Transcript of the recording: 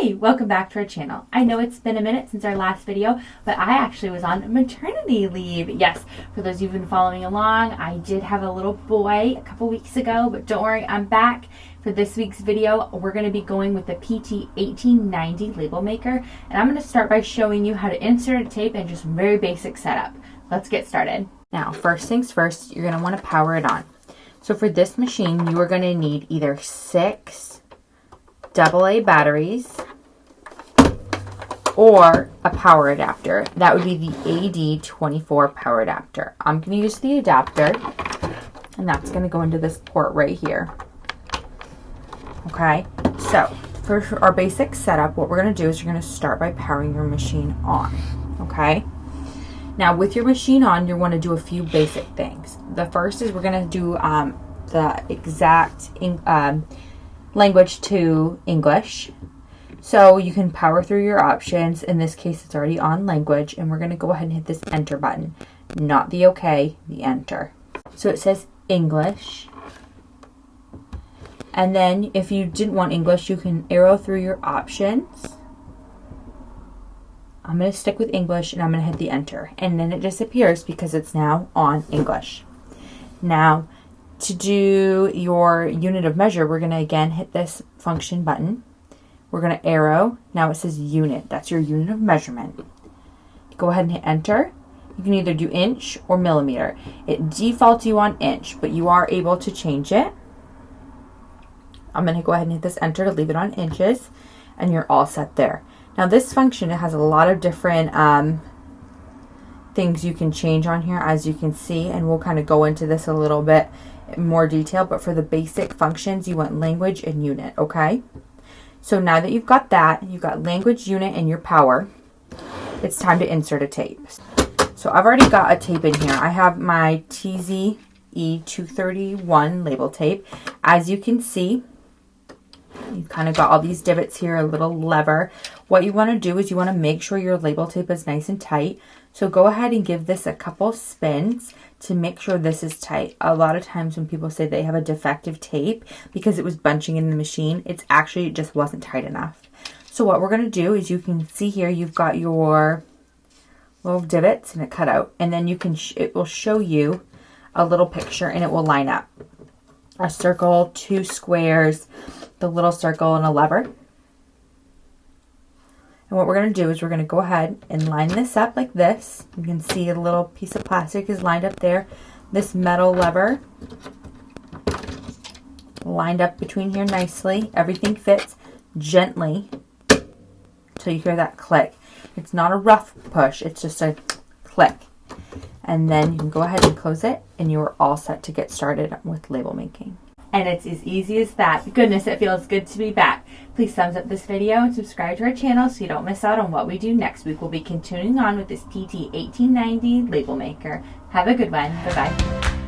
Hey, welcome back to our channel. I know it's been a minute since our last video, but I actually was on maternity leave. Yes, for those of you who've been following along, I did have a little boy a couple weeks ago, but don't worry, I'm back. For this week's video, we're going to be going with the PT1890 Label Maker, and I'm going to start by showing you how to insert a tape and just very basic setup. Let's get started. Now, first things first, you're going to want to power it on. So for this machine, you are going to need either 6 AA batteries or a power adapter. That would be the AD24 power adapter. I'm going to use the adapter, and that's going to go into this port right here. Okay, so for our basic setup, what we're going to do is you're going to start by powering your machine on. Okay, now with your machine on, you want to do a few basic things. The first is we're going to do the exact language to English. So you can power through your options. In this case, it's already on language, and we're going to go ahead and hit this enter button, not the OK, the enter. So it says English. And then if you didn't want English, you can arrow through your options. I'm going to stick with English, and I'm going to hit the enter, and then it disappears because it's now on English. Now, to do your unit of measure, we're going to again hit this function button. We're going to arrow. Now it says unit. That's your unit of measurement. Go ahead and hit enter. You can either do inch or millimeter. It defaults you on inch, but you are able to change it. I'm going to go ahead and hit this enter to leave it on inches, and you're all set there. Now this function, it has a lot of different things you can change on here, as you can see, and we'll kind of go into this a little bit in more detail, but for the basic functions, you want language and unit, okay? So now that you've got that, you've got language, unit, and your power, it's time to insert a tape. So I've already got a tape in here. I have my TZE231 label tape. As you can see, you've kind of got all these divots here, a little lever. What you want to do is you want to make sure your label tape is nice and tight. So go ahead and give this a couple spins to make sure this is tight. A lot of times when people say they have a defective tape because it was bunching in the machine, it's actually, it just wasn't tight enough. So what we're going to do is, you can see here, you've got your little divots and a cutout, and then you can, it will show you a little picture, and it will line up. A circle, 2 squares, the little circle, and a lever. And what we're going to do is we're going to go ahead and line this up like this. You can see a little piece of plastic is lined up there. This metal lever lined up between here nicely. Everything fits gently until you hear that click. It's not a rough push, it's just a click. And then you can go ahead and close it, and you are all set to get started with label making. And it's as easy as that. Goodness, it feels good to be back. Please thumbs up this video and subscribe to our channel so you don't miss out on what we do next week. We'll be continuing on with this PT1890 Label Maker. Have a good one. Bye-bye.